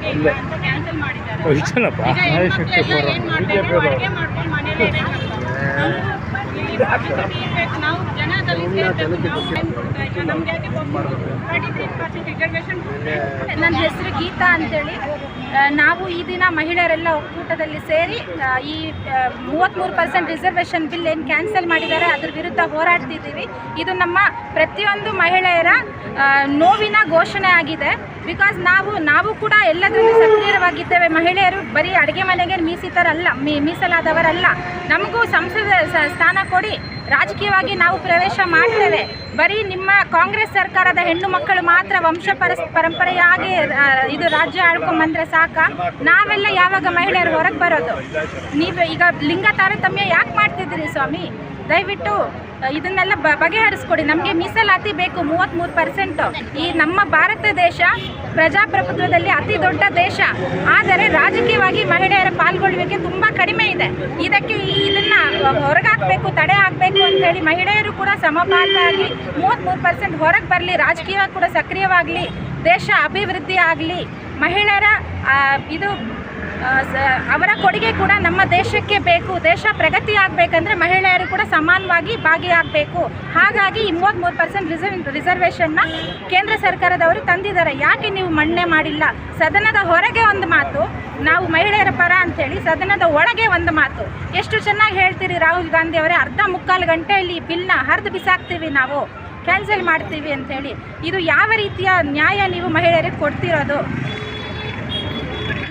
ಹಾಗೆ ಇಲ್ಲ ಅಂತ ಕ್ಯಾನ್ಸಲ್ ಮಾಡಿದ್ದಾರೆ. ನಾವು ಜನ ನನ್ನ ಹೆಸರು ಗೀತಾ ಅಂತೇಳಿ. ನಾವು ಈ ದಿನ ಮಹಿಳೆಯರೆಲ್ಲ ಒಕ್ಕೂಟದಲ್ಲಿ ಸೇರಿ ಈ 33% ರಿಸರ್ವೇಷನ್ ಬಿಲ್ ಏನು ಕ್ಯಾನ್ಸಲ್ ಮಾಡಿದ್ದಾರೆ ಅದ್ರ ವಿರುದ್ಧ ಹೋರಾಡ್ತಿದ್ದೀವಿ. ಇದು ನಮ್ಮ ಪ್ರತಿಯೊಂದು ಮಹಿಳೆಯರ ನೋವಿನ ಘೋಷಣೆ ಆಗಿದೆ. ಬಿಕಾಸ್ ನಾವು ಕೂಡ ಎಲ್ಲದರಲ್ಲೂ ಸಕ್ರಿಯವಾಗಿದ್ದೇವೆ. ಮಹಿಳೆಯರು ಬರೀ ಅಡುಗೆ ಮನೆಗೆ ಮೀಸಲಾದವರಲ್ಲ. ನಮಗೂ ಸಂಸದ ಸ್ಥಾನ ಕೊಡಿ, ರಾಜಕೀಯವಾಗಿ ನಾವು ಪ್ರವೇಶ ಮಾಡ್ತೇವೆ. ಬರೀ ನಿಮ್ಮ ಕಾಂಗ್ರೆಸ್ ಸರ್ಕಾರದ ಹೆಣ್ಣು ಮಕ್ಕಳು ಮಾತ್ರ ವಂಶ ಪರಂಪರೆಯಾಗಿ ಇದು ರಾಜ್ಯ ಆಳ್ಕೊಂಬಂದ್ರೆ ಸಾಕ? ನಾವೆಲ್ಲ ಯಾವಾಗ ಮಹಿಳೆಯರು ಹೊರಗೆ ಬರೋದು? ನೀವು ಈಗ ಲಿಂಗ ತಾರತಮ್ಯ ಯಾಕೆ ಮಾಡ್ತಿದ್ದೀರಿ ಸ್ವಾಮಿ? ದಯವಿಟ್ಟು ಇದನ್ನೆಲ್ಲ ಬಗೆಹರಿಸ್ಕೊಡಿ. ನಮಗೆ ಮೀಸಲಾತಿ ಬೇಕು 33%. ಈ ನಮ್ಮ ಭಾರತ ದೇಶ ಪ್ರಜಾಪ್ರಭುತ್ವದಲ್ಲಿ ಅತಿ ದೊಡ್ಡ ದೇಶ. ಆದರೆ ರಾಜಕೀಯವಾಗಿ ಮಹಿಳೆಯರ ಪಾಲ್ಗೊಳ್ಳುವಿಕೆ ತುಂಬ ಕಡಿಮೆ ಇದೆ. ಇದನ್ನು ಹೊರಗಾಕಬೇಕು, ತಡೆ ಹಾಕಬೇಕು ಅಂತೇಳಿ ಮಹಿಳೆಯರು ಕೂಡ ಸಮಪಾಲಾಗಿ 33% ಹೊರಗೆ ಬರಲಿ, ರಾಜಕೀಯವಾಗಿ ಕೂಡ ಸಕ್ರಿಯವಾಗಲಿ, ದೇಶ ಅಭಿವೃದ್ಧಿ ಆಗಲಿ. ಮಹಿಳೆಯರ ಅವರ ಕೊಡುಗೆ ಕೂಡ ನಮ್ಮ ದೇಶಕ್ಕೆ ಬೇಕು. ದೇಶ ಪ್ರಗತಿ ಆಗಬೇಕಂದ್ರೆ ಮಹಿಳೆಯರು ಕೂಡ ಸಮಾನವಾಗಿ ಭಾಗಿಯಾಗಬೇಕು. ಹಾಗಾಗಿ 33% ರಿಸರ್ವೇಷನ್ನ ಕೇಂದ್ರ ಸರ್ಕಾರದವರು ತಂದಿದ್ದಾರೆ. ಯಾಕೆ ನೀವು ಮನ್ನಣೆ ಮಾಡಿಲ್ಲ? ಸದನದ ಹೊರಗೆ ಒಂದು ಮಾತು, ನಾವು ಮಹಿಳೆಯರ ಪರ ಅಂಥೇಳಿ, ಸದನದ ಒಳಗೆ ಒಂದು ಮಾತು. ಎಷ್ಟು ಚೆನ್ನಾಗಿ ಹೇಳ್ತೀರಿ ರಾಹುಲ್ ಗಾಂಧಿ ಅವರೇ. ಅರ್ಧ ಮುಕ್ಕಾಲು ಗಂಟೆಯಲ್ಲಿ ಬಿಲ್ನ ಹರಿದು ಬಿಸಾಕ್ತೀವಿ, ನಾವು ಕ್ಯಾನ್ಸಲ್ ಮಾಡ್ತೀವಿ ಅಂಥೇಳಿ. ಇದು ಯಾವ ರೀತಿಯ ನ್ಯಾಯ ನೀವು ಮಹಿಳೆಯರಿಗೆ ಕೊಡ್ತಿರೋದು?